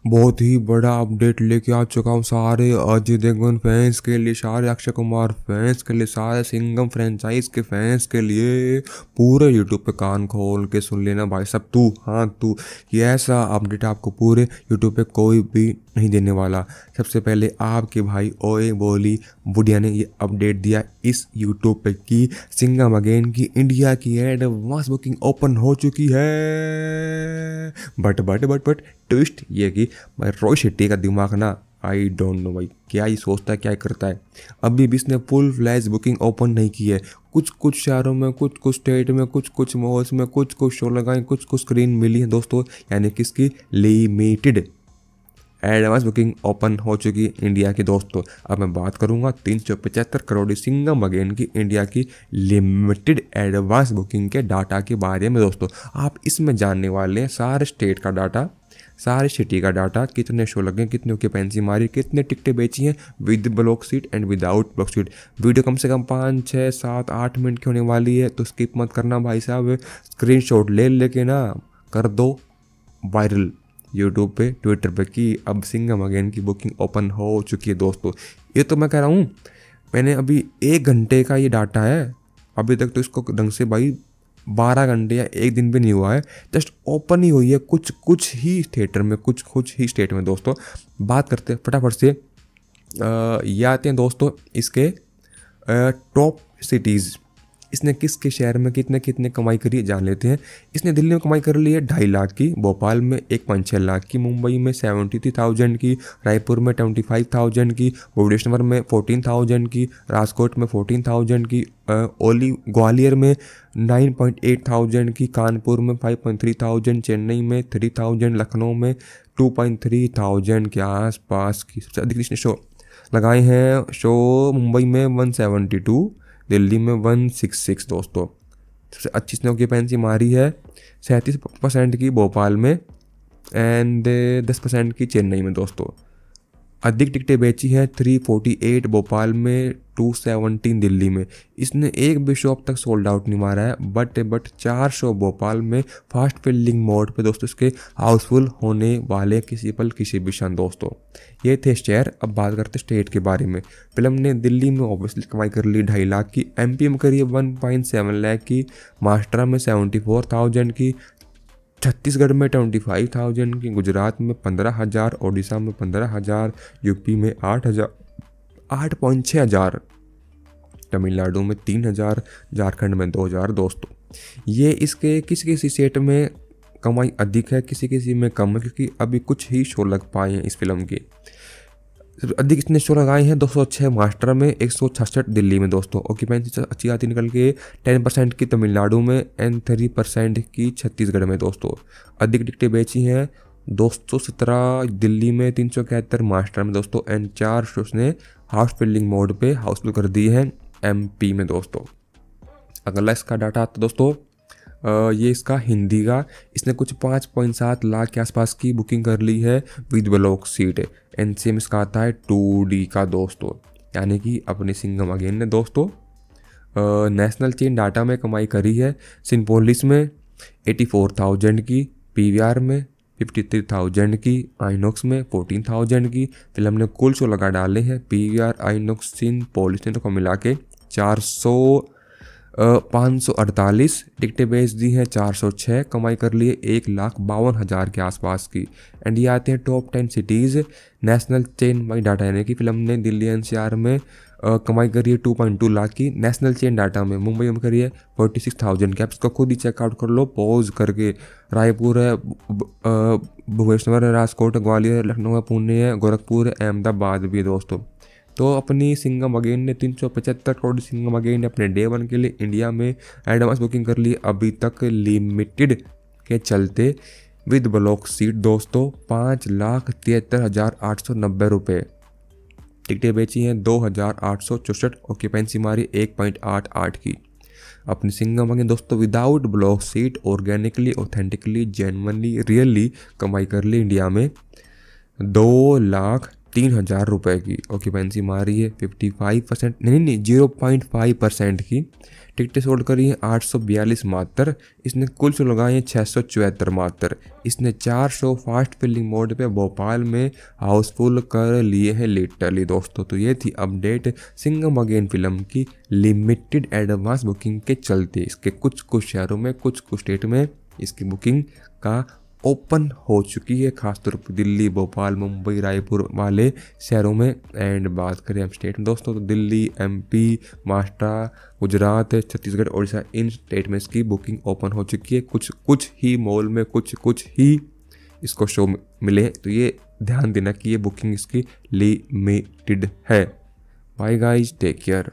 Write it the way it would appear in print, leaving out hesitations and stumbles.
बहुत ही बड़ा अपडेट लेके आ चुका हूँ सारे अजय देवगन फैंस के लिए, सारे अक्षय कुमार फैंस के लिए, सारे सिंघम फ्रेंचाइज के फैंस के लिए। पूरे यूट्यूब पे कान खोल के सुन लेना भाई सब, तू हाँ तू। ये ऐसा अपडेट आपको पूरे यूट्यूब पे कोई भी नहीं देने वाला। सबसे पहले आपके भाई ओए बोली बुढ़िया ने ये अपडेट दिया इस यूट्यूब पे कि सिंघम अगेन की इंडिया की एडवांस बुकिंग ओपन हो चुकी है। बट ट्विस्ट ये कि भाई रोहित शेट्टी का दिमाग ना, आई डोंट नो भाई क्या ये सोचता है, क्या करता है। अभी भी इसने फुल फ्लैश बुकिंग ओपन नहीं की है। कुछ कुछ शहरों में, कुछ कुछ स्टेट में, कुछ कुछ मॉल्स में कुछ कुछ शो लगाए, कुछ कुछ स्क्रीन मिली है दोस्तों। यानी कि इसकी लिमिटेड एडवांस बुकिंग ओपन हो चुकी इंडिया की दोस्तों। अब मैं बात करूंगा 375 करोड़ सिंघम अगेन की इंडिया की लिमिटेड एडवांस बुकिंग के डाटा के बारे में दोस्तों। आप इसमें जानने वाले हैं सारे स्टेट का डाटा, सारे सिटी का डाटा, कितने शो लगे, कितने ओक्यूपेंसी मारी, कितने टिकटें बेची हैं with block seat and without block seat. Video कम से कम 5, 6, 7, 8 मिनट की होने वाली है, तो स्किप मत करना भाई साहब। स्क्रीनशॉट ले लेके ना कर दो वायरल यूट्यूब पे, ट्विटर पे कि अब सिंघम अगेन की बुकिंग ओपन हो चुकी है दोस्तों। ये तो मैं कह रहा हूँ, मैंने अभी 1 घंटे का ये डाटा है, अभी तक तो इसको ढंग से भाई 12 घंटे या 1 दिन भी नहीं हुआ है, जस्ट ओपन ही हुई है कुछ कुछ ही थिएटर में, कुछ कुछ ही स्टेट में दोस्तों। बात करते हैं फटाफट से, ये आते हैं दोस्तों इसके टॉप सिटीज़। इसने किसके शहर में कितने कितने कमाई करी है जान लेते हैं। इसने दिल्ली में कमाई कर ली है 2.5 लाख की, भोपाल में 1.6 लाख की, मुंबई में 73,000 की, रायपुर में 25,000 की, भुवनेश्वर में 14,000 की, राजकोट में 14,000 की, ओली ग्वालियर में 9.8,000 की, कानपुर में 5.3,000, चेन्नई में 3,000, लखनऊ में 2.3,000 के आसपास की। सबसे अधिक इसने शो लगाए हैं, शो मुंबई में 172, दिल्ली में 166 दोस्तों। सबसे अच्छी इसने ऑक्यूपेंसी मारी है 37% की भोपाल में एंड 10% की चेन्नई में दोस्तों। अधिक टिकटें बेची हैं 348 भोपाल में, 217 दिल्ली में। इसने एक भी शो अब तक सोल्ड आउट नहीं मारा है, बट 4 शो भोपाल में फास्ट फिल्डिंग मोड पे दोस्तों इसके हाउसफुल होने वाले किसी पल किसी भी क्षण दोस्तों। ये थे शहर। अब बात करते स्टेट के बारे में। फिल्म ने दिल्ली में ऑब्वियसली कमाई कर ली 2.5 लाख की, एमपी में करी है 1.7 लाख की, महाराष्ट्र में 74,000 की, छत्तीसगढ़ में 25,000 की, गुजरात में 15,000, ओडिशा में 15,000, यूपी में 8,000, 8.6 हज़ार, तमिलनाडु में 3,000, झारखंड में 2,000 दोस्तों। ये इसके किसी किसी स्टेट में कमाई अधिक है, किसी किसी में कम है, क्योंकि अभी कुछ ही शो लग पाए हैं इस फिल्म के। अधिक इसने शो लगाए हैं 206 महाराष्ट्र में, 166 दिल्ली में दोस्तों। ऑक्यूपेंसी अच्छी आती निकल के 10% की तमिलनाडु में एंड 3% की छत्तीसगढ़ में दोस्तों। अधिक टिकटें बेची हैं 217 दिल्ली में, 371 महाराष्ट्र में दोस्तों एंड 4 शोज ने हाउस फिल्डिंग मोड पे हाउसफुल कर दी है एमपी में दोस्तों। अगला इसका डाटा आता दोस्तों, ये इसका हिंदी का। इसने कुछ 5.7 लाख के आसपास की बुकिंग कर ली है विद ब्लॉक सीट। एनसीएम इसका आता है 2D का दोस्तों, यानी कि अपने सिंघम अगेन ने दोस्तों नेशनल चेन डाटा में कमाई करी है। सिनपोलिस में 84,000 की, पीवीआर में 53,000 की, आइनॉक्स में 14,000 की। फिल्म ने कुल शो लगा डाले हैं पीवीआर, आइनॉक्स, सिनपोलिस ने तो मिला के 548 टिकटें बेच दी हैं, 406 कमाई कर लिए 1,52,000 के आसपास की। एंड ये आते हैं top 10 cities national chain by data, यानी कि फिल्म ने दिल्ली एनसीआर में कमाई करी है 2.2 लाख की। नेशनल चेन डाटा में मुंबई में करी है 46,000 की। आप इसको खुद ही चेकआउट कर लो पॉज करके। रायपुर है, भुवनेश्वर है, राजकोट है, ग्वालियर है, लखनऊ है, पुणे है, गोरखपुर है, अहमदाबाद भी दोस्तों। तो अपनी सिंघम अगेन ने 375 करोड़ सिंघम अगेन ने अपने डे 1 के लिए इंडिया में एडवांस बुकिंग कर ली, अभी तक लिमिटेड के चलते विद ब्लॉक सीट दोस्तों। 5,73,890 रुपये। टिकटें बेची हैं 2,864, ऑक्यूपेंसी मारी 1.88 की। अपनी सिंघम अगेन दोस्तों without block seat organically, authentically, genuinely, really कमाई कर ली इंडिया में 2 लाख 3,000 रुपये की ऑक्यूपेंसी मारी है, 55% नहीं 0.5% की। टिकटें सोल्ड करी हैं 842 मात्र। इसने कुल शो लगाए हैं 674 मात्र। इसने 4 शो फास्ट फिलिंग मोड पे भोपाल में हाउसफुल कर लिए हैं लिटरली दोस्तों। तो ये थी अपडेट सिंघम अगेन फिल्म की लिमिटेड एडवांस बुकिंग के चलते। इसके कुछ कुछ शहरों में कुछ कुछ स्टेट में इसकी बुकिंग का ओपन हो चुकी है, खासतौर पर दिल्ली, भोपाल, मुंबई, रायपुर वाले शहरों में। एंड बात करें हम स्टेट में दोस्तों, तो दिल्ली, एमपी, महाराष्ट्र, गुजरात, छत्तीसगढ़, उड़ीसा, इन स्टेट में इसकी बुकिंग ओपन हो चुकी है। कुछ कुछ ही मॉल में कुछ ही इसको शो मिले, तो ये ध्यान देना कि ये बुकिंग इसकी लिमिटेड है। Bye guys, take care.